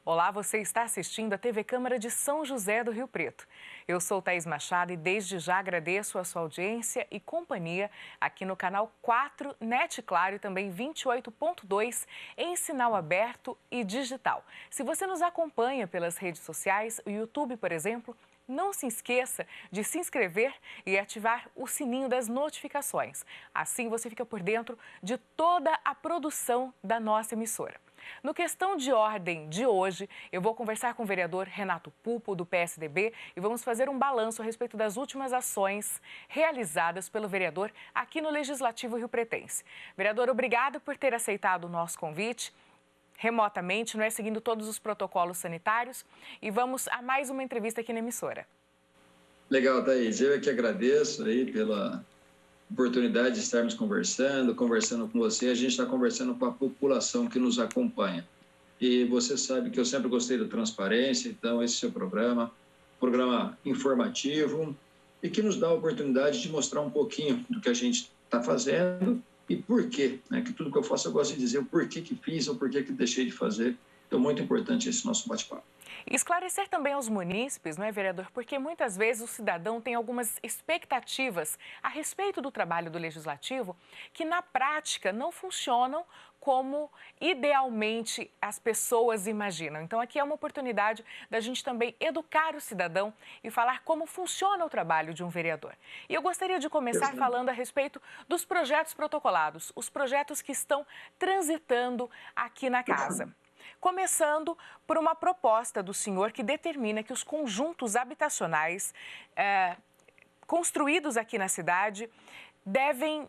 Olá, você está assistindo a TV Câmara de São José do Rio Preto. Eu sou Thaís Machado e desde já agradeço a sua audiência e companhia aqui no canal 4 NET Claro e também 28.2 em sinal aberto e digital. Se você nos acompanha pelas redes sociais, o YouTube, por exemplo, não se esqueça de se inscrever e ativar o sininho das notificações. Assim você fica por dentro de toda a produção da nossa emissora. No Questão de Ordem de hoje, eu vou conversar com o vereador Renato Pupo, do PSDB, e vamos fazer um balanço a respeito das últimas ações realizadas pelo vereador aqui no Legislativo Rio-Pretense. Vereador, obrigado por ter aceitado o nosso convite remotamente, não é, seguindo todos os protocolos sanitários, e vamos a mais uma entrevista aqui na emissora. Legal, Thaís. Eu é que agradeço aí pela oportunidade de estarmos conversando com você. A gente está conversando com a população que nos acompanha. E você sabe que eu sempre gostei da transparência, então esse é o seu programa informativo e que nos dá a oportunidade de mostrar um pouquinho do que a gente está fazendo e por quê, né? Que tudo que eu faço eu gosto de dizer o porquê que fiz ou porquê que deixei de fazer. Então, muito importante esse nosso bate-papo. E esclarecer também aos munícipes, não é, vereador? Porque muitas vezes o cidadão tem algumas expectativas a respeito do trabalho do Legislativo que, na prática, não funcionam como idealmente as pessoas imaginam. Então, aqui é uma oportunidade da gente também educar o cidadão e falar como funciona o trabalho de um vereador. E eu gostaria de começar falando a respeito dos projetos protocolados, os projetos que estão transitando aqui na casa. Começando por uma proposta do senhor que determina que os conjuntos habitacionais construídos aqui na cidade devem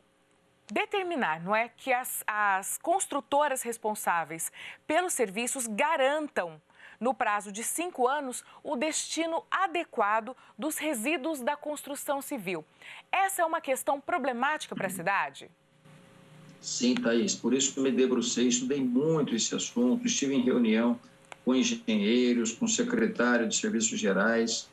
determinar, não é, que as construtoras responsáveis pelos serviços garantam, no prazo de 5 anos, o destino adequado dos resíduos da construção civil. Essa é uma questão problemática para a cidade? Sim, Thaís, por isso que eu me debrucei, estudei muito esse assunto, estive em reunião com engenheiros, com o secretário de Serviços Gerais,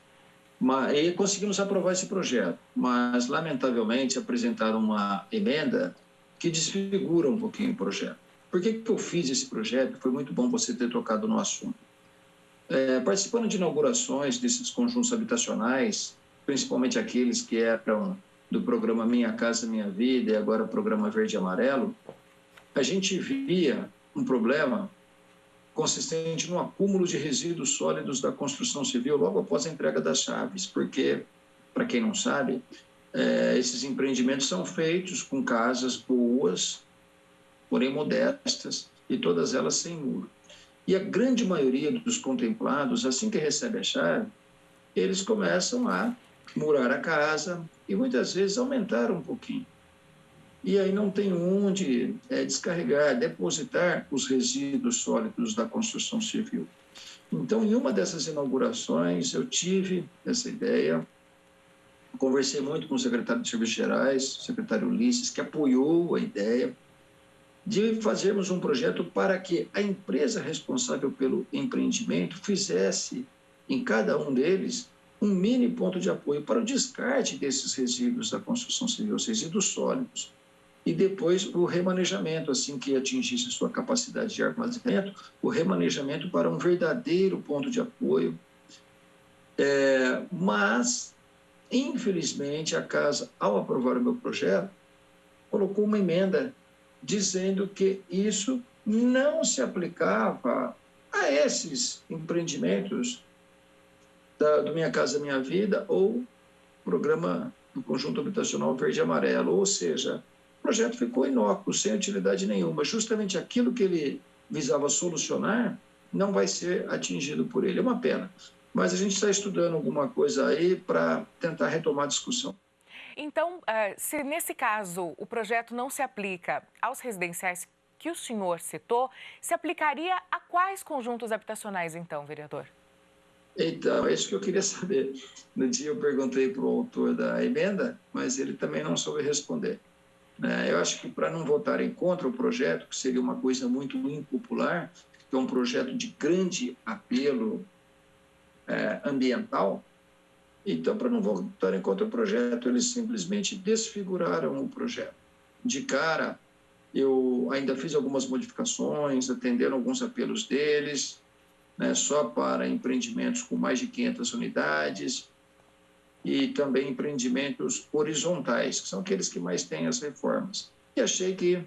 e conseguimos aprovar esse projeto, mas, lamentavelmente, apresentaram uma emenda que desfigura um pouquinho o projeto. Por que eu fiz esse projeto? Foi muito bom você ter tocado no assunto. Participando de inaugurações desses conjuntos habitacionais, principalmente aqueles que eram do programa Minha Casa Minha Vida e agora o programa Verde e Amarelo, a gente via um problema consistente no acúmulo de resíduos sólidos da construção civil logo após a entrega das chaves, porque, para quem não sabe, esses empreendimentos são feitos com casas boas, porém modestas, e todas elas sem muro. E a grande maioria dos contemplados, assim que recebe a chave, eles começam a murar a casa e muitas vezes aumentar um pouquinho. E aí não tem onde descarregar, depositar os resíduos sólidos da construção civil. Então, em uma dessas inaugurações, eu tive essa ideia, conversei muito com o secretário de Serviços Gerais, o secretário Ulisses, que apoiou a ideia de fazermos um projeto para que a empresa responsável pelo empreendimento fizesse, em cada um deles, um mini ponto de apoio para o descarte desses resíduos da construção civil, os resíduos sólidos, e depois o remanejamento, assim que atingisse sua capacidade de armazenamento, o remanejamento para um verdadeiro ponto de apoio. Mas, infelizmente, a Casa, ao aprovar o meu projeto, colocou uma emenda dizendo que isso não se aplicava a esses empreendimentos do Minha Casa Minha Vida ou programa do Conjunto Habitacional Verde e Amarelo, ou seja, o projeto ficou inócuo, sem utilidade nenhuma. Justamente aquilo que ele visava solucionar não vai ser atingido por ele. É uma pena, mas a gente está estudando alguma coisa aí para tentar retomar a discussão. Então, se nesse caso o projeto não se aplica aos residenciais que o senhor citou, se aplicaria a quais conjuntos habitacionais então, vereador? Então, é isso que eu queria saber. No dia eu perguntei para o autor da emenda, mas ele também não soube responder. Eu acho que para não votarem contra o projeto, que seria uma coisa muito impopular, que é um projeto de grande apelo ambiental, então, para não votarem contra o projeto, eles simplesmente desfiguraram o projeto. De cara, eu ainda fiz algumas modificações, atenderam alguns apelos deles, né, só para empreendimentos com mais de 500 unidades e também empreendimentos horizontais, que são aqueles que mais têm as reformas. E achei que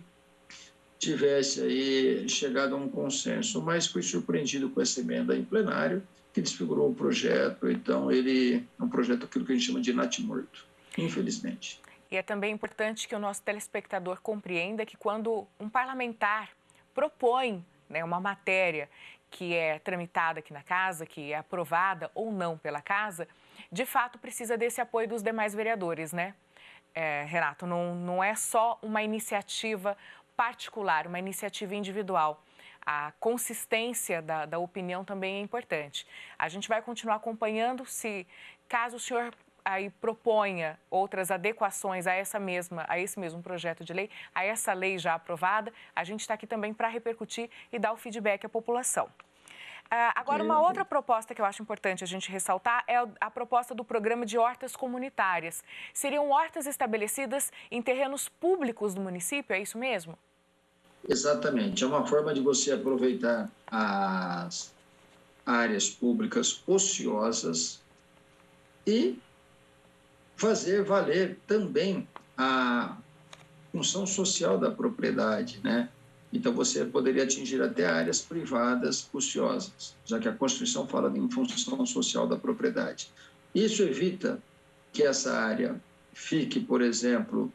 tivesse aí chegado a um consenso, mas fui surpreendido com essa emenda em plenário, que desfigurou o projeto. Então, ele é um projeto, aquilo que a gente chama de natimorto, infelizmente. E é também importante que o nosso telespectador compreenda que quando um parlamentar propõe, né, uma matéria que é tramitada aqui na casa, que é aprovada ou não pela casa, de fato precisa desse apoio dos demais vereadores, né? Renato, não é só uma iniciativa particular, uma iniciativa individual. A consistência da opinião também é importante. A gente vai continuar acompanhando, se caso o senhor aí proponha outras adequações a esse mesmo projeto de lei, a essa lei já aprovada, a gente está aqui também para repercutir e dar o feedback à população. Agora, uma outra proposta que eu acho importante a gente ressaltar é a proposta do programa de hortas comunitárias. Seriam hortas estabelecidas em terrenos públicos do município, é isso mesmo? Exatamente. É uma forma de você aproveitar as áreas públicas ociosas e fazer valer também a função social da propriedade, né? Então, você poderia atingir até áreas privadas ociosas, já que a Constituição fala em função social da propriedade. Isso evita que essa área fique, por exemplo,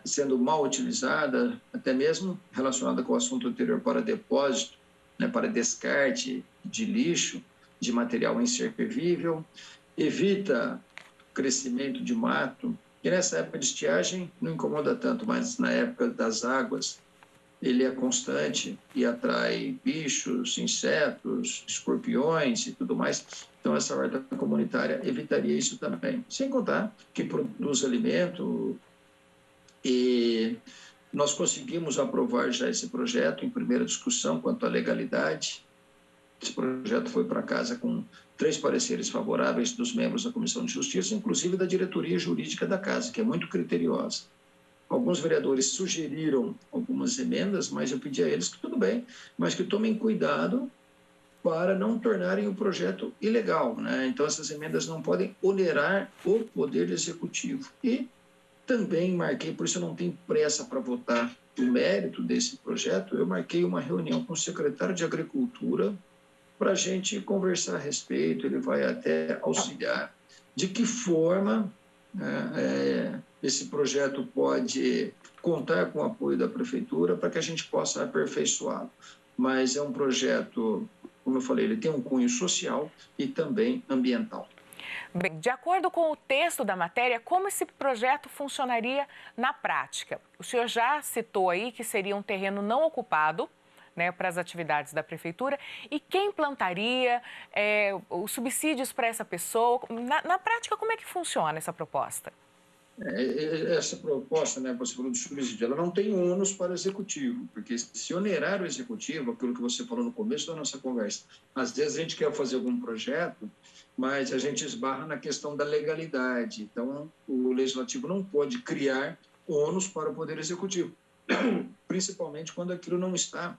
sendo mal utilizada, até mesmo relacionada com o assunto anterior, para depósito, né, para descarte de lixo, de material inservível, evita crescimento de mato, que nessa época de estiagem não incomoda tanto, mas na época das águas ele é constante e atrai bichos, insetos, escorpiões e tudo mais. Então, essa horta comunitária evitaria isso também. Sem contar que produz alimento, e nós conseguimos aprovar já esse projeto em primeira discussão quanto à legalidade. Esse projeto foi para casa com 3 pareceres favoráveis dos membros da Comissão de Justiça, inclusive da diretoria jurídica da casa, que é muito criteriosa. Alguns vereadores sugeriram algumas emendas, mas eu pedi a eles que tudo bem, mas que tomem cuidado para não tornarem o projeto ilegal, né? Então, essas emendas não podem onerar o Poder Executivo. E também marquei, por isso eu não tenho pressa para votar o mérito desse projeto, eu marquei uma reunião com o secretário de Agricultura para a gente conversar a respeito, ele vai até auxiliar de que forma esse projeto pode contar com o apoio da Prefeitura para que a gente possa aperfeiçoá-lo. Mas é um projeto, como eu falei, ele tem um cunho social e também ambiental. Bem, de acordo com o texto da matéria, como esse projeto funcionaria na prática? O senhor já citou aí que seria um terreno não ocupado, né, para as atividades da Prefeitura. E quem plantaria, os subsídios para essa pessoa? Na prática, como é que funciona essa proposta? Essa proposta, né, você falou do subsídio, ela não tem ônus para o Executivo, porque se onerar o Executivo, aquilo que você falou no começo da nossa conversa, às vezes a gente quer fazer algum projeto, mas a gente esbarra na questão da legalidade. Então, o Legislativo não pode criar ônus para o Poder Executivo, principalmente quando aquilo não está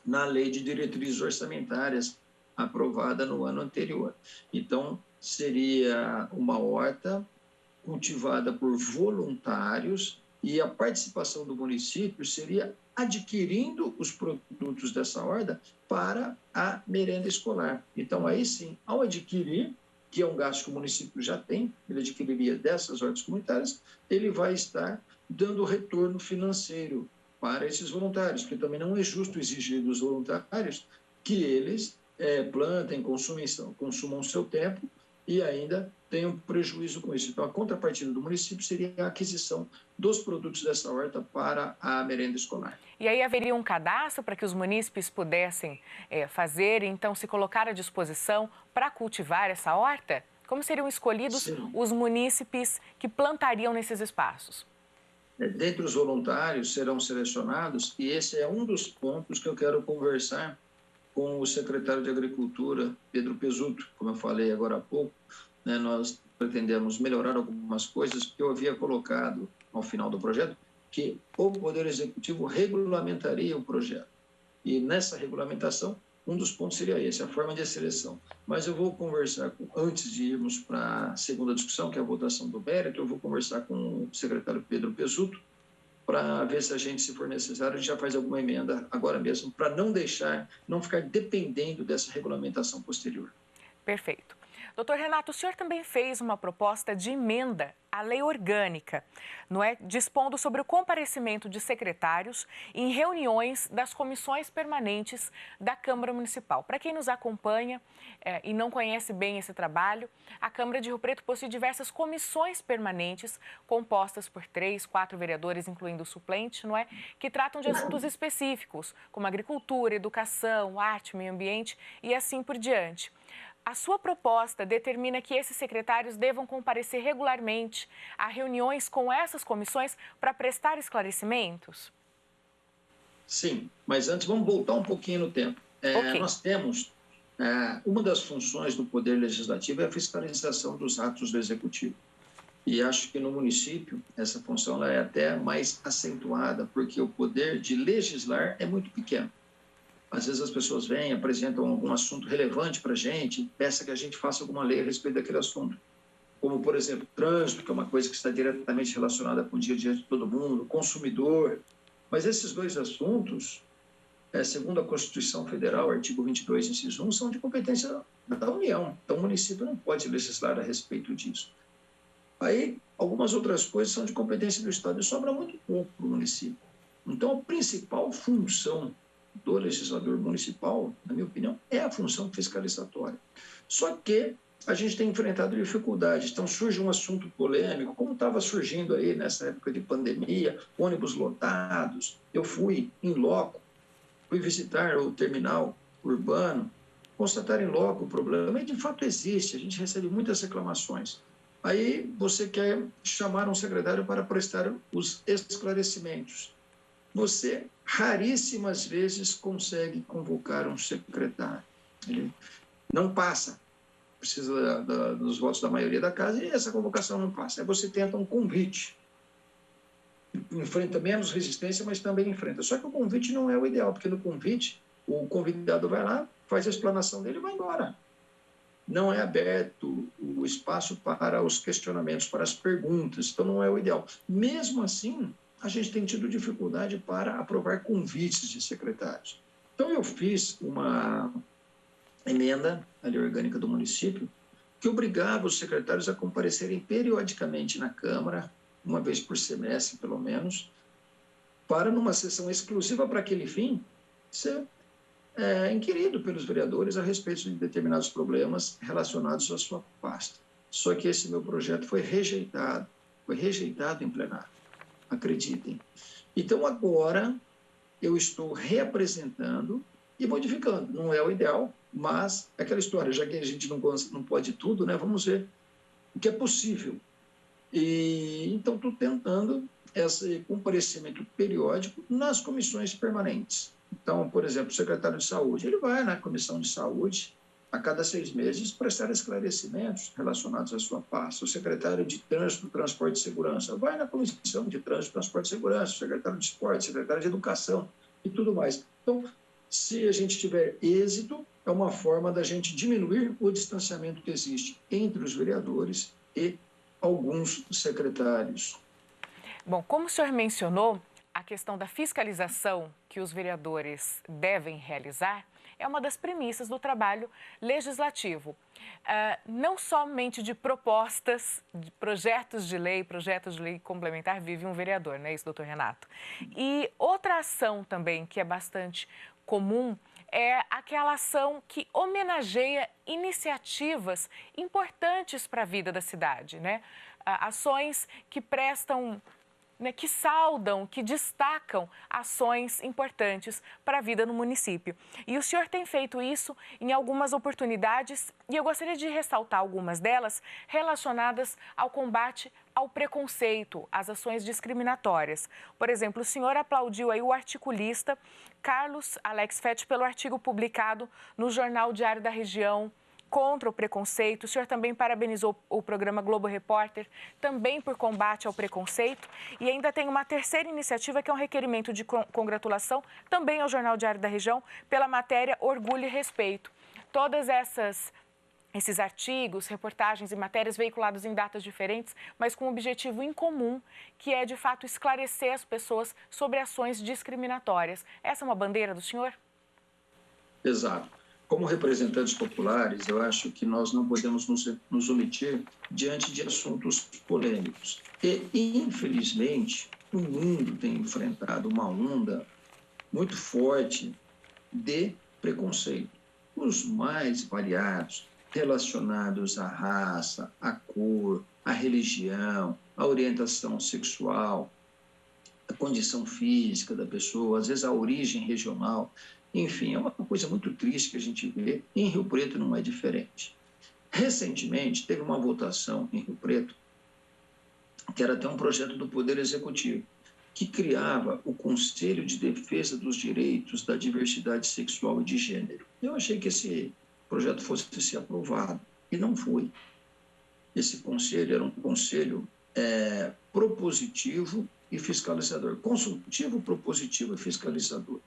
na Lei de Diretrizes Orçamentárias aprovada no ano anterior. Então, seria uma horta cultivada por voluntários e a participação do município seria adquirindo os produtos dessa horta para a merenda escolar. Então, aí sim, ao adquirir, que é um gasto que o município já tem, ele adquiriria dessas hortas comunitárias, ele vai estar dando retorno financeiro para esses voluntários, porque também não é justo exigir dos voluntários que eles plantem, consumam seu tempo e ainda tenham prejuízo com isso. Então, a contrapartida do município seria a aquisição dos produtos dessa horta para a merenda escolar. E aí haveria um cadastro para que os munícipes pudessem fazer, então se colocar à disposição para cultivar essa horta? Como seriam escolhidos os munícipes que plantariam nesses espaços? Dentre os voluntários serão selecionados, e esse é um dos pontos que eu quero conversar com o secretário de Agricultura, Pedro Pesuto, como eu falei agora há pouco, né, nós pretendemos melhorar algumas coisas que eu havia colocado ao final do projeto, que o Poder Executivo regulamentaria o projeto. E nessa regulamentação, um dos pontos seria esse, a forma de seleção. Mas eu vou conversar, antes de irmos para a segunda discussão, que é a votação do mérito, eu vou conversar com o secretário Pedro Pesuto, para ver se a gente, se for necessário, a gente já faz alguma emenda agora mesmo, para não ficar dependendo dessa regulamentação posterior. Perfeito. Doutor Renato, o senhor também fez uma proposta de emenda à lei orgânica, não é? Dispondo sobre o comparecimento de secretários em reuniões das comissões permanentes da Câmara Municipal. Para quem nos acompanha e não conhece bem esse trabalho, a Câmara de Rio Preto possui diversas comissões permanentes compostas por 3, 4 vereadores, incluindo o suplente, não é? Que tratam de assuntos específicos, como agricultura, educação, arte, meio ambiente e assim por diante. A sua proposta determina que esses secretários devam comparecer regularmente a reuniões com essas comissões para prestar esclarecimentos? Sim, mas antes vamos voltar um pouquinho no tempo. Ok. Nós temos, uma das funções do Poder Legislativo é a fiscalização dos atos do Executivo. E acho que no município essa função ela é até mais acentuada, porque o poder de legislar é muito pequeno. Às vezes as pessoas vêm, apresentam algum assunto relevante para a gente, peçam que a gente faça alguma lei a respeito daquele assunto. Como, por exemplo, trânsito, que é uma coisa que está diretamente relacionada com o dia a dia de todo mundo, consumidor. Mas esses dois assuntos, segundo a Constituição Federal, artigo 22, inciso 1, são de competência da União. Então, o município não pode legislar a respeito disso. Aí, algumas outras coisas são de competência do Estado e sobra muito pouco para o município. Então, a principal função do legislador municipal, na minha opinião, é a função fiscalizatória. Só que a gente tem enfrentado dificuldades. Então, surge um assunto polêmico, como estava surgindo aí nessa época de pandemia, ônibus lotados. Eu fui em loco, fui visitar o terminal urbano, constatar em loco o problema, e de fato existe, a gente recebe muitas reclamações. Aí você quer chamar um secretário para prestar os esclarecimentos. Você raríssimas vezes consegue convocar um secretário. Ele não passa, precisa dos votos da maioria da casa, e essa convocação não passa. Aí você tenta um convite. Enfrenta menos resistência, mas também enfrenta. Só que o convite não é o ideal, porque no convite o convidado vai lá, faz a explanação dele e vai embora. Não é aberto o espaço para os questionamentos, para as perguntas. Então, não é o ideal. Mesmo assim, a gente tem tido dificuldade para aprovar convites de secretários. Então, eu fiz uma emenda à lei orgânica do município que obrigava os secretários a comparecerem periodicamente na Câmara, uma vez por semestre, pelo menos, para, numa sessão exclusiva para aquele fim, ser inquirido pelos vereadores a respeito de determinados problemas relacionados à sua pasta. Só que esse meu projeto foi rejeitado em plenário. Acreditem. Então, agora, eu estou reapresentando e modificando. Não é o ideal, mas é aquela história, já que a gente não pode tudo, né? Vamos ver o que é possível. E, então, estou tentando esse comparecimento periódico nas comissões permanentes. Então, por exemplo, o secretário de Saúde, ele vai na Comissão de Saúde a cada 6 meses prestar esclarecimentos relacionados à sua pasta. O secretário de Trânsito, Transporte e Segurança vai na Comissão de Trânsito, Transporte e Segurança, o secretário de Esporte, o secretário de Educação e tudo mais. Então, se a gente tiver êxito, é uma forma da gente diminuir o distanciamento que existe entre os vereadores e alguns secretários. Bom, como o senhor mencionou, a questão da fiscalização que os vereadores devem realizar é uma das premissas do trabalho legislativo. Não somente de propostas, de projetos de lei complementar vive um vereador, não é isso, doutor Renato? E outra ação também que é bastante comum é aquela ação que homenageia iniciativas importantes para a vida da cidade, né? Ações que prestam, que saudam, que destacam ações importantes para a vida no município. E o senhor tem feito isso em algumas oportunidades e eu gostaria de ressaltar algumas delas relacionadas ao combate ao preconceito, às ações discriminatórias. Por exemplo, o senhor aplaudiu aí o articulista Carlos Alex Fett pelo artigo publicado no Jornal Diário da Região contra o preconceito. O senhor também parabenizou o programa Globo Repórter, também por combate ao preconceito. E ainda tem uma terceira iniciativa, que é um requerimento de congratulação, também ao Jornal Diário da Região, pela matéria Orgulho e Respeito. Todas esses artigos, reportagens e matérias veiculados em datas diferentes, mas com um objetivo em comum, que é, de fato, esclarecer as pessoas sobre ações discriminatórias. Essa é uma bandeira do senhor? Exato. Como representantes populares, eu acho que nós não podemos nos omitir diante de assuntos polêmicos. E, infelizmente, o mundo tem enfrentado uma onda muito forte de preconceito, os mais variados, relacionados à raça, à cor, à religião, à orientação sexual, à condição física da pessoa, às vezes à origem regional. Enfim, é uma coisa muito triste que a gente vê. Em Rio Preto não é diferente. Recentemente, teve uma votação em Rio Preto, que era até um projeto do Poder Executivo, que criava o Conselho de Defesa dos Direitos da Diversidade Sexual e de Gênero. Eu achei que esse projeto fosse ser aprovado, e não foi. Esse conselho era um conselho propositivo e fiscalizador, consultivo, propositivo e fiscalizador.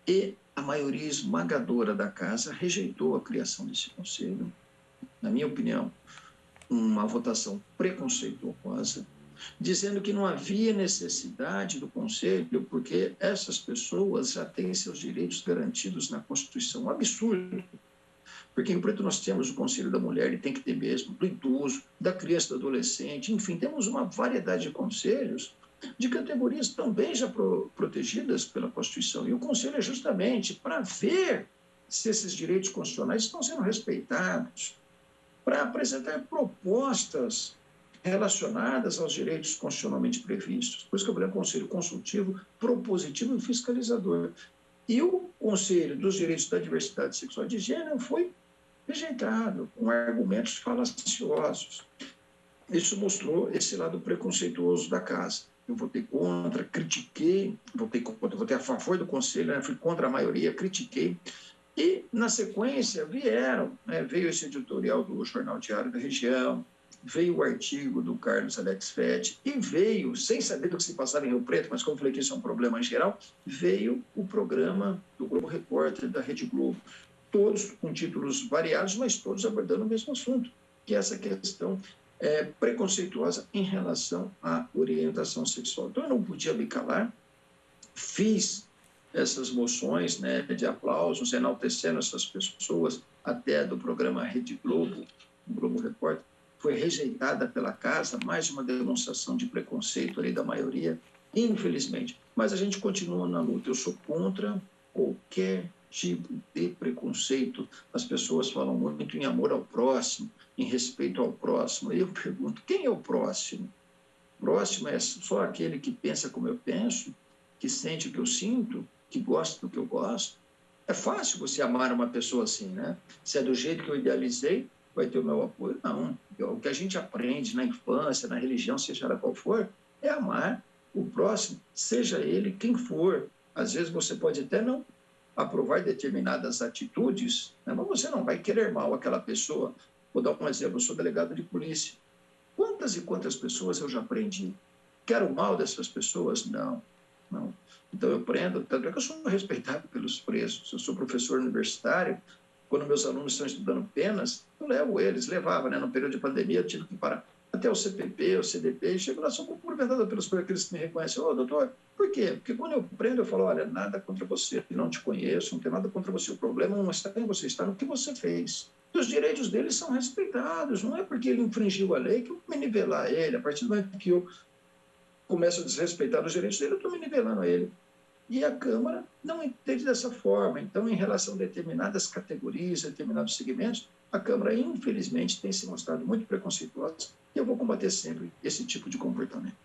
E a maioria esmagadora da casa rejeitou a criação desse conselho. Na minha opinião, uma votação preconceituosa, dizendo que não havia necessidade do conselho porque essas pessoas já têm seus direitos garantidos na Constituição. Um absurdo. Porque em Rio Preto nós temos o Conselho da Mulher, ele tem que ter mesmo, do idoso, da criança, do adolescente, enfim, temos uma variedade de conselhos de categorias também já protegidas pela Constituição. E o Conselho é justamente para ver se esses direitos constitucionais estão sendo respeitados, para apresentar propostas relacionadas aos direitos constitucionalmente previstos. Por isso que eu falei Conselho Consultivo, Propositivo e Fiscalizador. E o Conselho dos Direitos da Diversidade Sexual e de Gênero foi rejeitado, com argumentos falaciosos. Isso mostrou esse lado preconceituoso da casa. Eu votei contra, critiquei, votei a favor do Conselho, fui contra a maioria, critiquei. E, na sequência, veio esse editorial do Jornal Diário da Região, veio o artigo do Carlos Alex Fett, e veio, sem saber do que se passava em Rio Preto, mas como eu falei que isso é um problema em geral, veio o programa do Globo Repórter, da Rede Globo, todos com títulos variados, mas todos abordando o mesmo assunto, que é essa questão preconceituosa em relação à orientação sexual. Então, eu não podia me calar, fiz essas moções de aplausos, enaltecendo essas pessoas, até do programa Rede Globo, o Globo Repórter, foi rejeitada pela casa, mais uma demonstração de preconceito ali da maioria, infelizmente. Mas a gente continua na luta. Eu sou contra qualquer tipo de preconceito. As pessoas falam muito em amor ao próximo, em respeito ao próximo. E eu pergunto, quem é o próximo? O próximo é só aquele que pensa como eu penso, que sente o que eu sinto, que gosta do que eu gosto. É fácil você amar uma pessoa assim, né? Se é do jeito que eu idealizei, vai ter o meu apoio. Não. O que a gente aprende na infância, na religião, seja ela qual for, é amar o próximo, seja ele quem for. Às vezes você pode até não aprovar determinadas atitudes, né? Mas você não vai querer mal àquela pessoa. Vou dar um exemplo, eu sou delegado de polícia. Quantas e quantas pessoas eu já prendi? Quero o mal dessas pessoas? Não. Então eu prendo, tanto é que eu sou respeitado pelos presos. Eu sou professor universitário, quando meus alunos estão estudando penas, eu levo eles, levava, no período de pandemia, eu tive que parar até o CPP, o CDP, e chego lá, sou cumprimentado pelos aqueles que me reconhecem. Ô, doutor, por quê? Porque quando eu prendo, eu falo, olha, nada contra você, não te conheço, não tem nada contra você, o problema não está em você, está no que você fez. E os direitos deles são respeitados, não é porque ele infringiu a lei que eu vou me nivelar ele, a partir do momento que eu começo a desrespeitar os direitos dele, eu estou me nivelando a ele. E a Câmara não entende dessa forma. Então, em relação a determinadas categorias, determinados segmentos, a Câmara, infelizmente, tem se mostrado muito preconceituosa e eu vou combater sempre esse tipo de comportamento.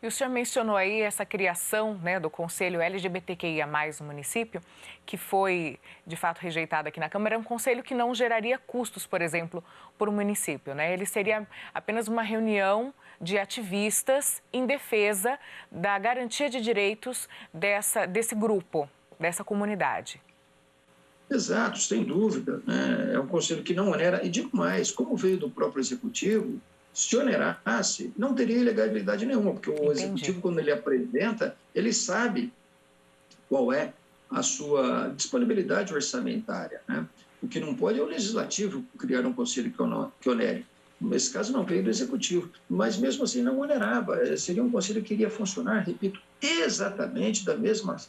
E o senhor mencionou aí essa criação do Conselho LGBTQIA+, no município, que foi, de fato, rejeitado aqui na Câmara. É um conselho que não geraria custos, por exemplo, para o município, Ele seria apenas uma reunião de ativistas em defesa da garantia de direitos desse grupo, dessa comunidade. Exato, sem dúvida, né? É um conselho que não onera, e digo mais, como veio do próprio executivo, se onerasse, não teria ilegalidade nenhuma, porque o Entendi. executivo, quando ele apresenta, ele sabe qual é a sua disponibilidade orçamentária, né? O que não pode é o legislativo criar um conselho que onere. Nesse caso, não veio do executivo, mas mesmo assim não onerava. Seria um conselho que iria funcionar, repito, exatamente da mesma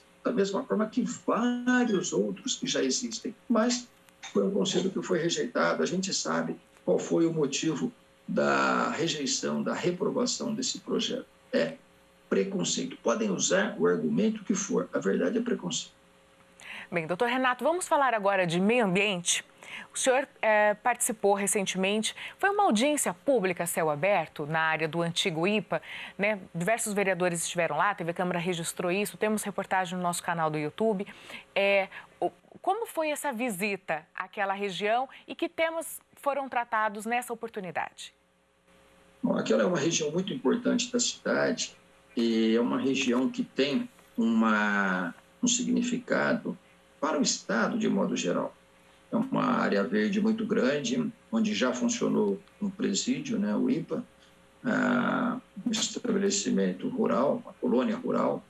forma que vários outros que já existem. Mas foi um conselho que foi rejeitado. A gente sabe qual foi o motivo da rejeição, da reprovação desse projeto. É preconceito. Podem usar o argumento que for, a verdade é preconceito. Bem, doutor Renato, vamos falar agora de meio ambiente. O senhor participou recentemente, foi uma audiência pública a céu aberto na área do antigo IPA, né? Diversos vereadores estiveram lá, a TV Câmara registrou isso, temos reportagem no nosso canal do YouTube. Como foi essa visita àquela região e que temas foram tratados nessa oportunidade? Bom, aquela é uma região muito importante da cidade e é uma região que tem um significado para o Estado de modo geral. É uma área verde muito grande, onde já funcionou um presídio, né, o IPA, um estabelecimento rural, uma colônia rural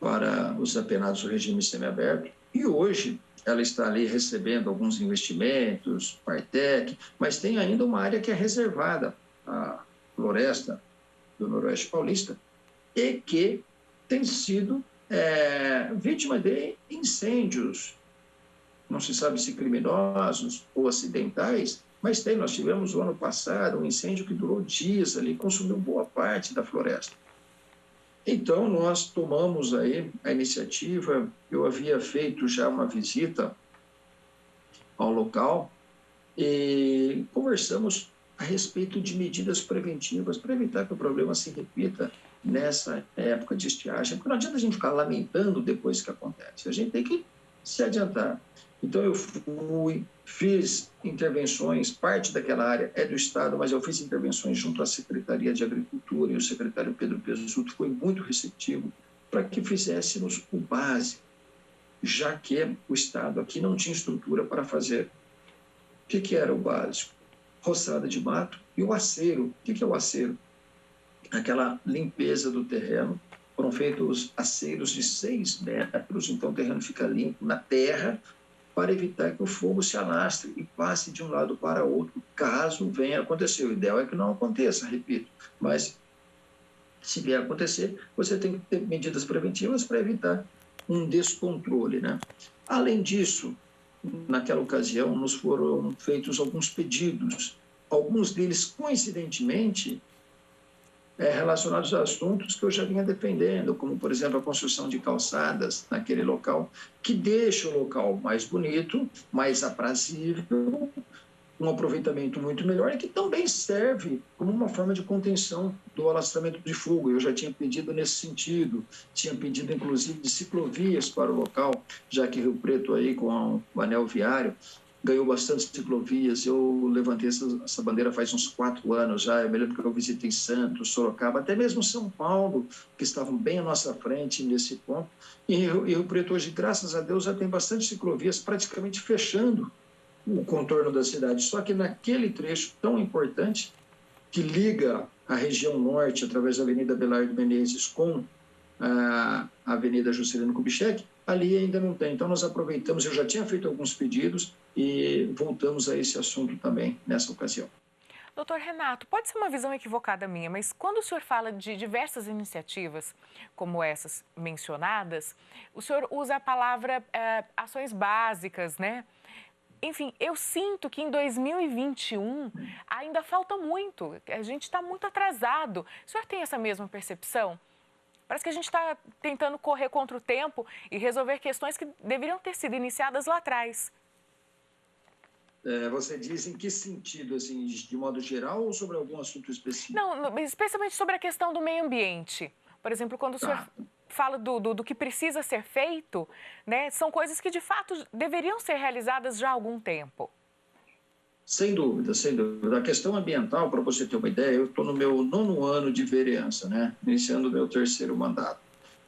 para os apenados do regime semiaberto. E hoje ela está ali recebendo alguns investimentos, Partec, mas tem ainda uma área que é reservada à floresta do Noroeste Paulista e que tem sido vítima de incêndios, não se sabe se criminosos ou acidentais, mas nós tivemos o ano passado um incêndio que durou dias ali, consumiu boa parte da floresta. Então, nós tomamos aí a iniciativa, eu havia feito já uma visita ao local e conversamos a respeito de medidas preventivas para evitar que o problema se repita nessa época de estiagem, porque não adianta a gente ficar lamentando depois que acontece, a gente tem que se adiantar. Então, eu fiz intervenções, parte daquela área é do Estado, mas eu fiz intervenções junto à Secretaria de Agricultura e o secretário Pedro Pesuto foi muito receptivo para que fizéssemos o básico, já que o Estado aqui não tinha estrutura para fazer. O que era o básico? Roçada de mato e o aceiro. O que é o aceiro? Aquela limpeza do terreno. Foram feitos aceiros de 6 metros, então o terreno fica limpo na terra, para evitar que o fogo se alastre e passe de um lado para outro, caso venha a acontecer. O ideal é que não aconteça, repito, mas se vier a acontecer, você tem que ter medidas preventivas para evitar um descontrole, né? Além disso, naquela ocasião, nos foram feitos alguns pedidos, alguns deles, coincidentemente, relacionados a assuntos que eu já vinha defendendo, como, por exemplo, a construção de calçadas naquele local, que deixa o local mais bonito, mais aprazível, um aproveitamento muito melhor e que também serve como uma forma de contenção do alastramento de fogo. Eu já tinha pedido nesse sentido, tinha pedido inclusive de ciclovias para o local, já que Rio Preto aí com o anel viário ganhou bastante ciclovias. Eu levantei essa bandeira faz uns 4 anos já. Eu me lembro que eu visitei Santos, Sorocaba, até mesmo São Paulo, que estavam bem à nossa frente nesse ponto. E Rio Preto hoje, graças a Deus, já tem bastante ciclovias praticamente fechando o contorno da cidade. Só que naquele trecho tão importante, que liga a região norte, através da Avenida Belardo Menezes, com a Avenida Juscelino Kubitschek, ali ainda não tem. Então, nós aproveitamos, eu já tinha feito alguns pedidos e voltamos a esse assunto também nessa ocasião. Doutor Renato, pode ser uma visão equivocada minha, mas quando o senhor fala de diversas iniciativas como essas mencionadas, o senhor usa a palavra ações básicas, né? Enfim, eu sinto que em 2021 ainda falta muito, a gente está muito atrasado. O senhor tem essa mesma percepção? Parece que a gente está tentando correr contra o tempo e resolver questões que deveriam ter sido iniciadas lá atrás. Você diz em que sentido, assim, de modo geral ou sobre algum assunto específico? Não, especialmente sobre a questão do meio ambiente. Por exemplo, quando o senhor fala do que precisa ser feito, né, são coisas que, de fato, deveriam ser realizadas já há algum tempo. Sem dúvida, sem dúvida. A questão ambiental, para você ter uma ideia, eu estou no meu 9º ano de vereança, né? Iniciando o meu 3º mandato.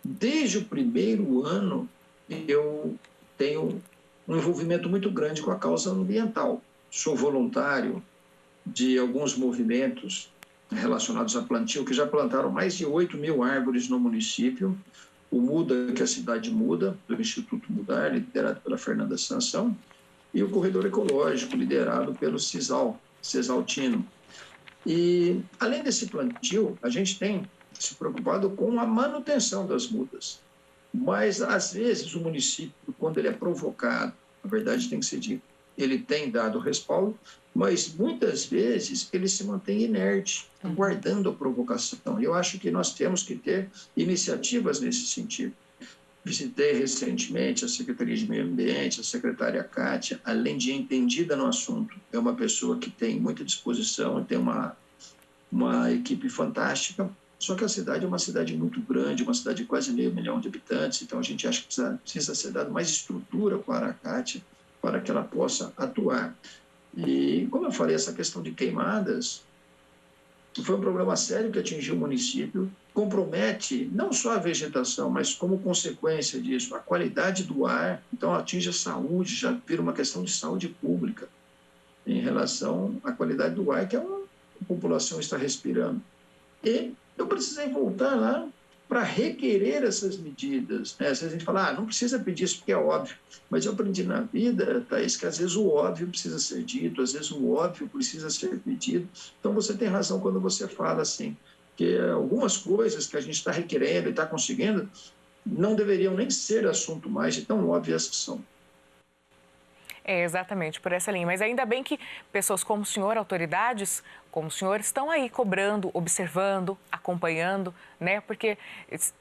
Desde o primeiro ano, eu tenho um envolvimento muito grande com a causa ambiental. Sou voluntário de alguns movimentos relacionados a plantio, que já plantaram mais de 8.000 árvores no município. O Muda, que a cidade muda, do Instituto Mudar, liderado pela Fernanda Sansão, e o Corredor Ecológico, liderado pelo Cesaltino. E, além desse plantio, a gente tem se preocupado com a manutenção das mudas. Mas, às vezes, o município, quando ele é provocado, na verdade tem que ser dito, ele tem dado respaldo, mas muitas vezes ele se mantém inerte, aguardando a provocação. E eu acho que nós temos que ter iniciativas nesse sentido. Visitei recentemente a Secretaria de Meio Ambiente, a secretária Kátia, além de entendida no assunto, é uma pessoa que tem muita disposição, tem uma equipe fantástica, só que a cidade é uma cidade muito grande, uma cidade de quase 500 mil de habitantes, então a gente acha que precisa ser dado mais estrutura para a Kátia, para que ela possa atuar. E, como eu falei, essa questão de queimadas foi um problema sério que atingiu o município, compromete não só a vegetação, mas como consequência disso, a qualidade do ar, então atinge a saúde, já vira uma questão de saúde pública em relação à qualidade do ar que a população está respirando. E eu precisei voltar lá para requerer essas medidas. Né? Às vezes a gente fala, não precisa pedir isso porque é óbvio. Mas eu aprendi na vida, Thaís, que às vezes o óbvio precisa ser dito, às vezes o óbvio precisa ser pedido. Então você tem razão quando você fala assim, que algumas coisas que a gente está requerendo e está conseguindo não deveriam nem ser assunto mais de tão óbvias que são. É, exatamente, por essa linha. Mas ainda bem que pessoas como o senhor, autoridades como o senhor, estão aí cobrando, observando, acompanhando, né? Porque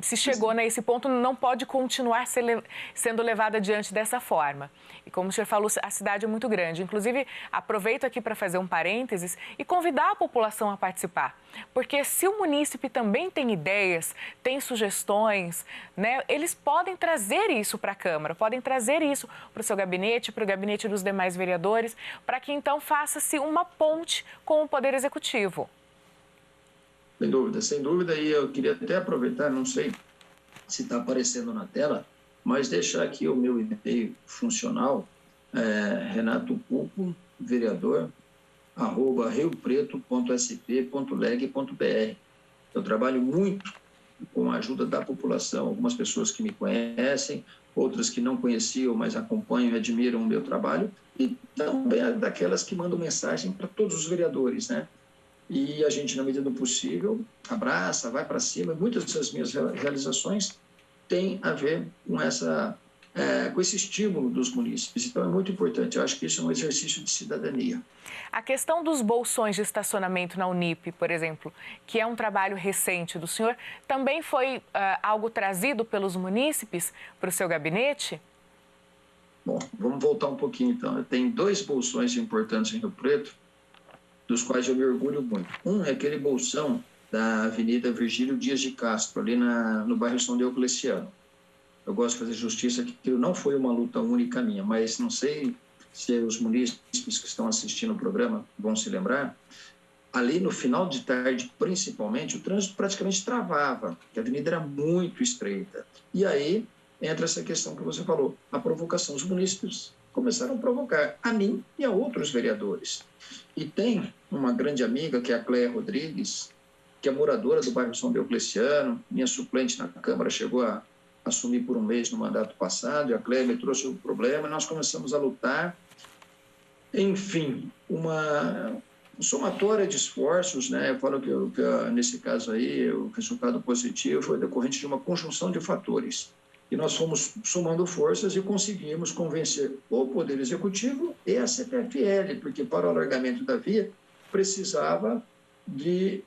se chegou nesse ponto, não pode continuar sendo levada adiante dessa forma. E como o senhor falou, a cidade é muito grande. Inclusive, aproveito aqui para fazer um parênteses e convidar a população a participar. Porque se o munícipe também tem ideias, tem sugestões, né? Eles podem trazer isso para a Câmara, podem trazer isso para o seu gabinete, para o gabinete dos demais vereadores, para que então faça-se uma ponte com o Poder Executivo. Sem dúvida, sem dúvida. E eu queria até aproveitar, não sei se está aparecendo na tela, mas deixar aqui o meu e-mail funcional, Renato Pupo, vereador, @riopreto.sp.leg.br. Eu trabalho muito com a ajuda da população, algumas pessoas que me conhecem, outras que não conheciam, mas acompanham e admiram o meu trabalho, e também daquelas que mandam mensagem para todos os vereadores, né? E a gente, na medida do possível, abraça, vai para cima. Muitas das minhas realizações têm a ver com com esse estímulo dos munícipes. Então, é muito importante. Eu acho que isso é um exercício de cidadania. A questão dos bolsões de estacionamento na Unip, por exemplo, que é um trabalho recente do senhor, também foi algo trazido pelos munícipes para o seu gabinete? Bom, vamos voltar um pouquinho, então. Eu tenho 2 bolsões importantes em Rio Preto, dos quais eu me orgulho muito. Um é aquele bolsão da Avenida Virgílio Dias de Castro, ali no bairro São Diocleciano. Eu gosto de fazer justiça que aquilo não foi uma luta única minha, mas não sei se os munícipes que estão assistindo o programa vão se lembrar. Ali no final de tarde, principalmente, o trânsito praticamente travava, porque a avenida era muito estreita. E aí entra essa questão que você falou, a provocação. Os munícipes começaram a provocar a mim e a outros vereadores. E tem uma grande amiga, que é a Cléia Rodrigues, que é moradora do bairro São Diocleciano, minha suplente na Câmara, chegou a assumir por um mês no mandato passado, e a Cléia me trouxe o problema, e nós começamos a lutar. Enfim, uma somatória de esforços, né? Eu falo que nesse caso aí, o resultado positivo foi decorrente de uma conjunção de fatores. E nós fomos somando forças e conseguimos convencer o Poder Executivo e a CPFL, porque para o alargamento da via precisava de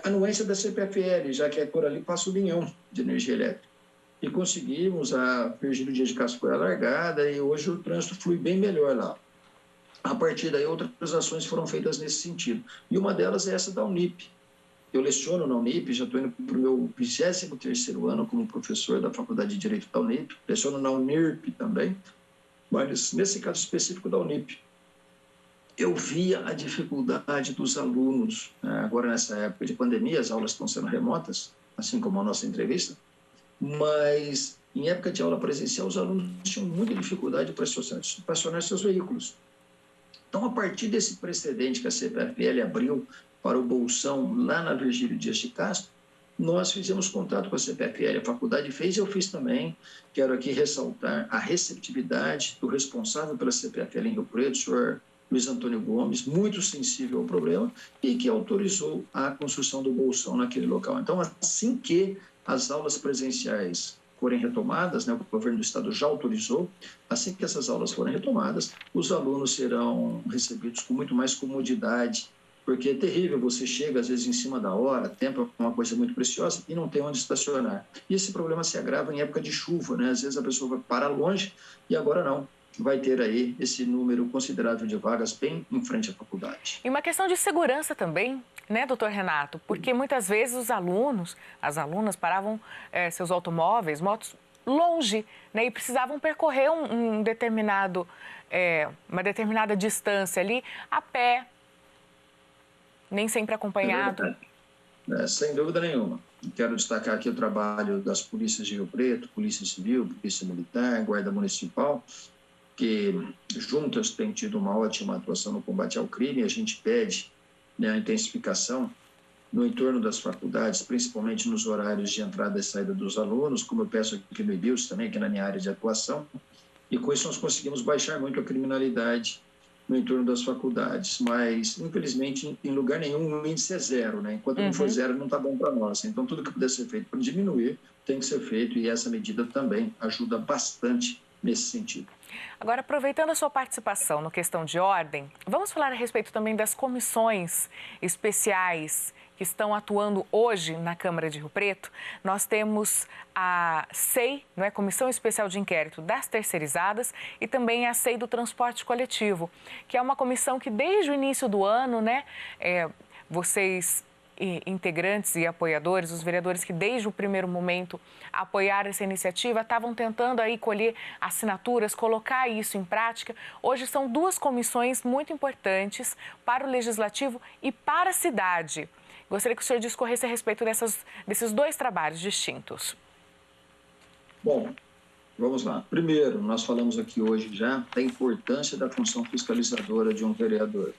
anuência da CPFL, já que por ali passa o linhão de energia elétrica. E conseguimos, a Virgílio Dias de Castro foi alargada e hoje o trânsito flui bem melhor lá. A partir daí, outras ações foram feitas nesse sentido. E uma delas é essa da Unip. Eu leciono na Unip, já estou indo para o meu 23º ano como professor da Faculdade de Direito da Unip, leciono na Unirp também, mas nesse caso específico da Unip, eu via a dificuldade dos alunos, agora nessa época de pandemia, as aulas estão sendo remotas, assim como a nossa entrevista, mas em época de aula presencial, os alunos tinham muita dificuldade para estacionar seus veículos. Então, a partir desse precedente que a CPFL abriu para o Bolsão, lá na Virgílio Dias de Castro, nós fizemos contato com a CPFL, a faculdade fez e eu fiz também. Quero aqui ressaltar a receptividade do responsável pela CPFL em Rio Preto, o senhor Luiz Antônio Gomes, muito sensível ao problema, e que autorizou a construção do Bolsão naquele local. Então, assim que as aulas presenciais forem retomadas, né, o governo do estado já autorizou, assim que essas aulas forem retomadas, os alunos serão recebidos com muito mais comodidade, porque é terrível, você chega às vezes em cima da hora, tempo é uma coisa muito preciosa e não tem onde estacionar. E esse problema se agrava em época de chuva, né? Às vezes a pessoa vai parar longe e agora não. Vai ter aí esse número considerável de vagas bem em frente à faculdade. E uma questão de segurança também, né, doutor Renato? Porque muitas vezes os alunos, as alunas paravam seus automóveis, motos, longe, né, e precisavam percorrer uma determinada distância ali a pé, nem sempre acompanhado. Sem dúvida nenhuma. Quero destacar aqui o trabalho das polícias de Rio Preto, Polícia Civil, Polícia Militar, Guarda Municipal, que juntas têm tido uma ótima atuação no combate ao crime. A gente pede, né, a intensificação no entorno das faculdades, principalmente nos horários de entrada e saída dos alunos, como eu peço aqui no IBILS também, que é na minha área de atuação, e com isso nós conseguimos baixar muito a criminalidade no entorno das faculdades, mas infelizmente em lugar nenhum o índice é zero, né? Enquanto não for zero não está bom para nós, então tudo que puder ser feito para diminuir tem que ser feito, e essa medida também ajuda bastante nesse sentido. Agora, aproveitando a sua participação no Questão de Ordem, vamos falar a respeito também das comissões especiais que estão atuando hoje na Câmara de Rio Preto. Nós temos a SEI, não é? Comissão Especial de Inquérito das Terceirizadas, e também a SEI do Transporte Coletivo, que é uma comissão que desde o início do ano, né, vocês integrantes e apoiadores, os vereadores que desde o primeiro momento apoiaram essa iniciativa, estavam tentando aí colher assinaturas, colocar isso em prática. Hoje são duas comissões muito importantes para o Legislativo e para a cidade. Gostaria que o senhor discorresse a respeito desses dois trabalhos distintos. Bom, vamos lá. Primeiro, nós falamos aqui hoje já da importância da função fiscalizadora de um vereador.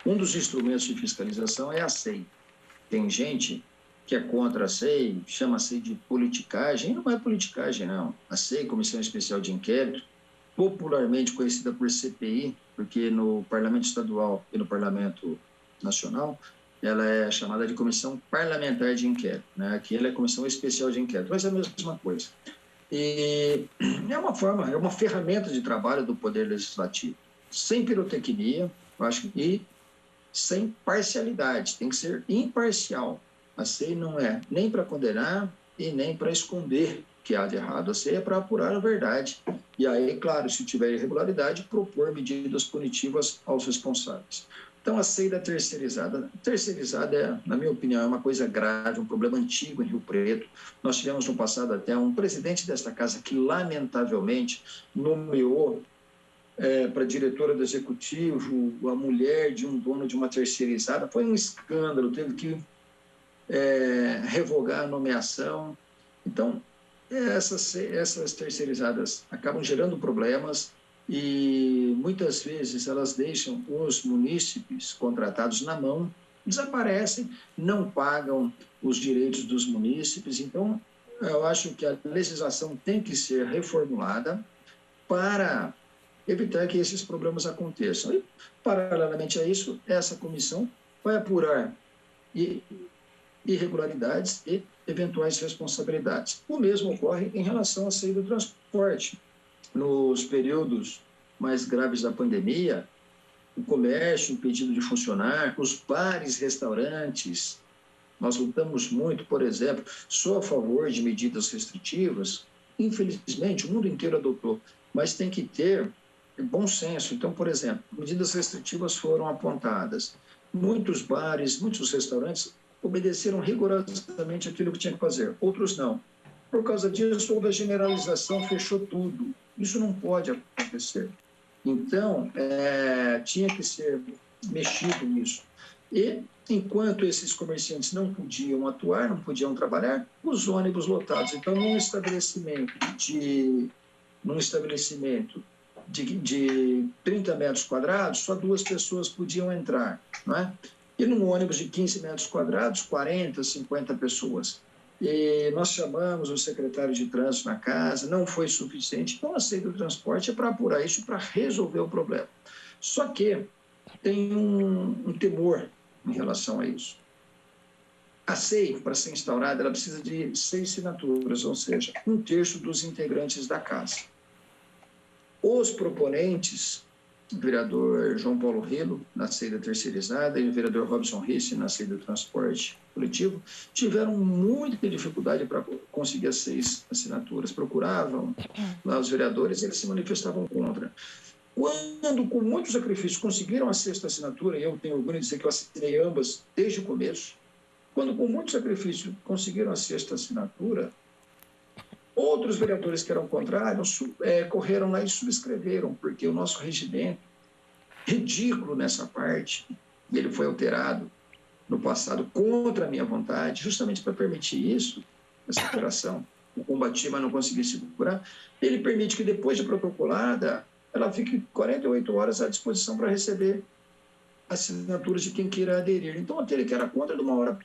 Um dos instrumentos de fiscalização é a SEI. Tem gente que é contra a SEI, chama a SEI de politicagem, e não é politicagem, não. A SEI, Comissão Especial de Inquérito, popularmente conhecida por CPI, porque no Parlamento Estadual e no Parlamento Nacional, ela é chamada de Comissão Parlamentar de Inquérito, né? Aqui ela é Comissão Especial de Inquérito, mas é a mesma coisa. E é uma ferramenta de trabalho do Poder Legislativo, sem pirotecnia, eu acho, e sem parcialidade, tem que ser imparcial. A SEI não é nem para condenar e nem para esconder o que há de errado. A SEI é para apurar a verdade. E aí, claro, se tiver irregularidade, propor medidas punitivas aos responsáveis. Então, a SEI da terceirizada. A terceirizada, na minha opinião, é uma coisa grave, um problema antigo em Rio Preto. Nós tivemos no passado até um presidente desta casa que, lamentavelmente, nomeou para diretora do executivo a mulher de um dono de uma terceirizada. Foi um escândalo, teve que revogar a nomeação. Então, essas terceirizadas acabam gerando problemas e muitas vezes elas deixam os munícipes contratados na mão, desaparecem, não pagam os direitos dos munícipes. Então, eu acho que a legislação tem que ser reformulada para evitar que esses problemas aconteçam. E, paralelamente a isso, essa comissão vai apurar irregularidades e eventuais responsabilidades. O mesmo ocorre em relação à SEI do transporte. Nos períodos mais graves da pandemia, o comércio impedido de funcionar, os bares, restaurantes, nós lutamos muito, por exemplo, sou a favor de medidas restritivas, infelizmente o mundo inteiro adotou, mas tem que ter bom senso. Então, por exemplo, medidas restritivas foram apontadas. Muitos bares, muitos restaurantes obedeceram rigorosamente aquilo que tinha que fazer, outros não. Por causa disso, houve a generalização, fechou tudo. Isso não pode acontecer. Então, tinha que ser mexido nisso. E enquanto esses comerciantes não podiam atuar, não podiam trabalhar, os ônibus lotados. Então, num estabelecimento de 30 metros quadrados, só 2 pessoas podiam entrar, não é? E num ônibus de 15 metros quadrados, 40, 50 pessoas. E nós chamamos o secretário de trânsito na casa, não foi suficiente, então a SEI do transporte é para apurar isso, para resolver o problema. Só que tem um temor em relação a isso. A SEI, para ser instaurada, ela precisa de 6 assinaturas, ou seja, 1/3 dos integrantes da casa. Os proponentes, o vereador João Paulo Relo, na SEI da terceirizada, e o vereador Robson Risse, na SEI do transporte coletivo, tiveram muita dificuldade para conseguir as 6 assinaturas. Procuravam lá os vereadores e eles se manifestavam contra. Quando, com muito sacrifício, conseguiram a 6ª assinatura, e eu tenho orgulho de dizer que eu assinei ambas desde o começo, quando, com muito sacrifício, conseguiram a 6ª assinatura, outros vereadores que eram contrários correram lá e subscreveram, porque o nosso regimento, ridículo nessa parte, e ele foi alterado no passado contra a minha vontade, justamente para permitir isso, essa operação, eu combati, mas não consegui segurar, ele permite que depois de protocolada, ela fique 48 horas à disposição para receber assinaturas de quem queira aderir. Então, aquele que era contra, de uma hora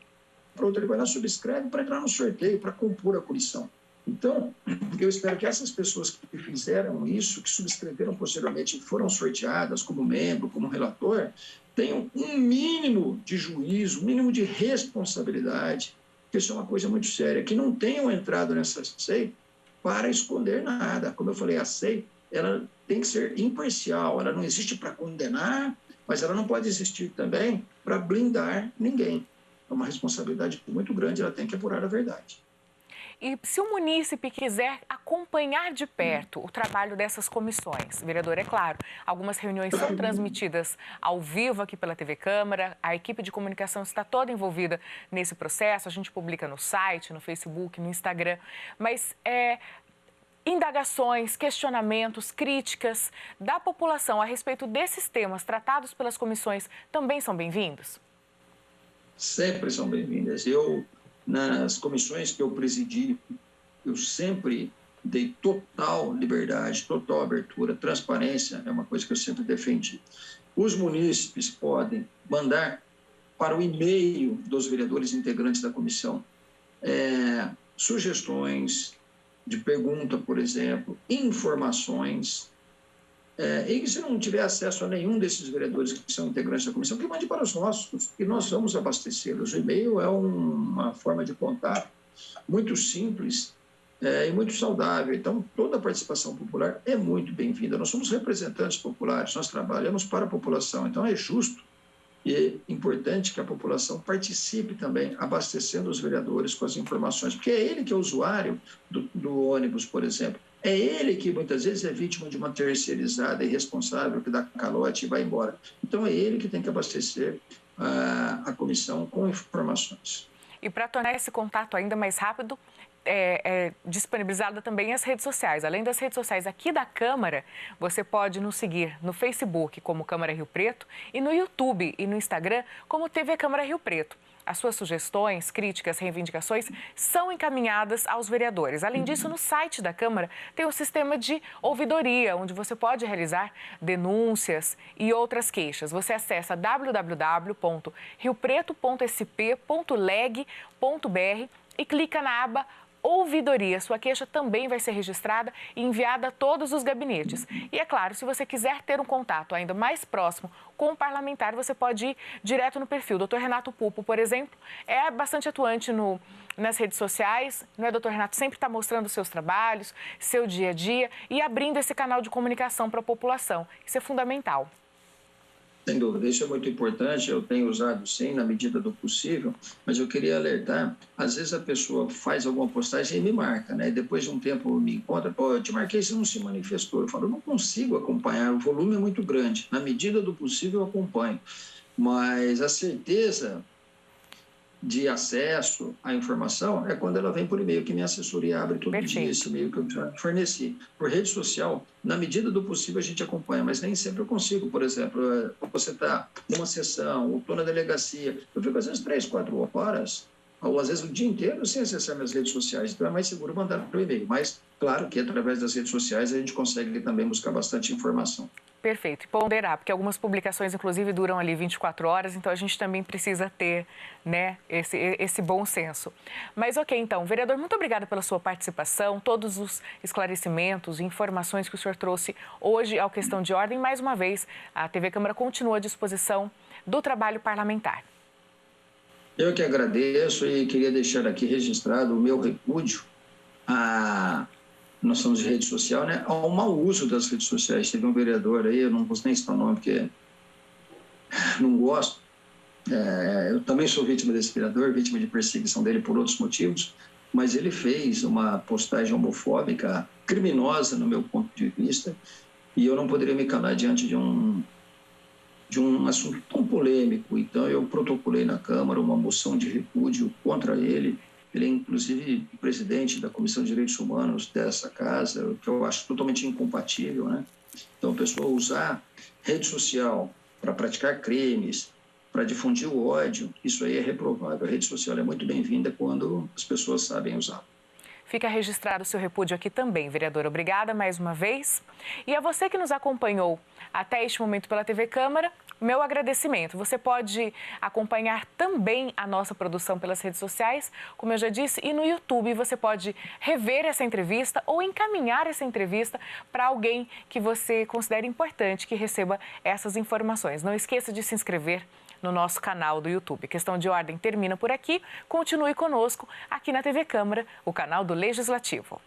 para outra, ele vai lá, subscreve para entrar no sorteio, para compor a comissão. Então, eu espero que essas pessoas que fizeram isso, que subscreveram posteriormente e foram sorteadas como membro, como relator, tenham um mínimo de juízo, um mínimo de responsabilidade, porque isso é uma coisa muito séria, que não tenham entrado nessa SEI para esconder nada. Como eu falei, a SEI, ela tem que ser imparcial, ela não existe para condenar, mas ela não pode existir também para blindar ninguém. É uma responsabilidade muito grande, ela tem que apurar a verdade. E se o munícipe quiser acompanhar de perto o trabalho dessas comissões, vereador, é claro, algumas reuniões são transmitidas ao vivo aqui pela TV Câmara, a equipe de comunicação está toda envolvida nesse processo, a gente publica no site, no Facebook, no Instagram, mas indagações, questionamentos, críticas da população a respeito desses temas tratados pelas comissões também são bem-vindos? Sempre são bem-vindas. Nas comissões que eu presidi, eu sempre dei total liberdade, total abertura, transparência, é uma coisa que eu sempre defendi. Os munícipes podem mandar para o e-mail dos vereadores integrantes da comissão sugestões de pergunta, por exemplo, informações, e que se não tiver acesso a nenhum desses vereadores que são integrantes da comissão, que mande para os nossos, que nós vamos abastecê-los. O e-mail é uma forma de contato muito simples e muito saudável. Então, toda a participação popular é muito bem-vinda. Nós somos representantes populares, nós trabalhamos para a população, então é justo e é importante que a população participe também, abastecendo os vereadores com as informações, porque é ele que é usuário do ônibus, por exemplo. É ele que muitas vezes é vítima de uma terceirizada irresponsável que dá calote e vai embora. Então é ele que tem que abastecer a comissão com informações. E para tornar esse contato ainda mais rápido, disponibilizada também as redes sociais. Além das redes sociais aqui da Câmara, você pode nos seguir no Facebook como Câmara Rio Preto e no YouTube e no Instagram como TV Câmara Rio Preto. As suas sugestões, críticas, reivindicações são encaminhadas aos vereadores. Além disso, no site da Câmara tem o sistema de ouvidoria, onde você pode realizar denúncias e outras queixas. Você acessa www.riopreto.sp.leg.br e clica na aba Ouvidoria. Sua queixa também vai ser registrada e enviada a todos os gabinetes. E é claro, se você quiser ter um contato ainda mais próximo com o parlamentar, você pode ir direto no perfil. O Dr. Renato Pupo, por exemplo, é bastante atuante nas redes sociais, não é, doutor Renato? Sempre está mostrando seus trabalhos, seu dia a dia e abrindo esse canal de comunicação para a população. Isso é fundamental. Sem dúvida, isso é muito importante, eu tenho usado sim, na medida do possível, mas eu queria alertar, às vezes a pessoa faz alguma postagem e me marca, né? E depois de um tempo me encontra, eu te marquei, você não se manifestou. Eu falo, eu não consigo acompanhar, o volume é muito grande, na medida do possível eu acompanho, mas a certeza de acesso à informação é quando ela vem por e-mail, que minha assessoria abre todo dia esse e-mail que eu já forneci. Por rede social, na medida do possível, a gente acompanha, mas nem sempre eu consigo. Por exemplo, você está numa sessão, ou estou na delegacia, eu fico às vezes 3, 4 horas, ou às vezes o dia inteiro sem acessar minhas redes sociais. Então é mais seguro mandar por e-mail. Mas, claro que através das redes sociais a gente consegue também buscar bastante informação. Perfeito. E ponderar, porque algumas publicações, inclusive, duram ali 24 horas, então a gente também precisa ter, né, esse bom senso. Mas ok, então, vereador, muito obrigada pela sua participação, todos os esclarecimentos e informações que o senhor trouxe hoje ao Questão de Ordem. Mais uma vez, a TV Câmara continua à disposição do trabalho parlamentar. Eu que agradeço e queria deixar aqui registrado o meu repúdio nós somos de rede social, né, ao mau uso das redes sociais. Teve um vereador aí, eu não vou nem citar o nome, porque não gosto. Eu também sou vítima desse vereador, vítima de perseguição dele por outros motivos, mas ele fez uma postagem homofóbica criminosa, no meu ponto de vista, e eu não poderia me calar diante de um assunto tão polêmico. Então, eu protocolei na Câmara uma moção de repúdio contra ele. Ele é, inclusive, presidente da Comissão de Direitos Humanos dessa casa, que eu acho totalmente incompatível, né? Então, a pessoa usar rede social para praticar crimes, para difundir o ódio, isso aí é reprovável. A rede social é muito bem-vinda quando as pessoas sabem usar. Fica registrado o seu repúdio aqui também, vereador. Obrigada mais uma vez. E a você que nos acompanhou até este momento pela TV Câmara, meu agradecimento. Você pode acompanhar também a nossa produção pelas redes sociais, como eu já disse, e no YouTube você pode rever essa entrevista ou encaminhar essa entrevista para alguém que você considere importante que receba essas informações. Não esqueça de se inscrever no nosso canal do YouTube. Questão de Ordem termina por aqui. Continue conosco aqui na TV Câmara, o canal do Legislativo.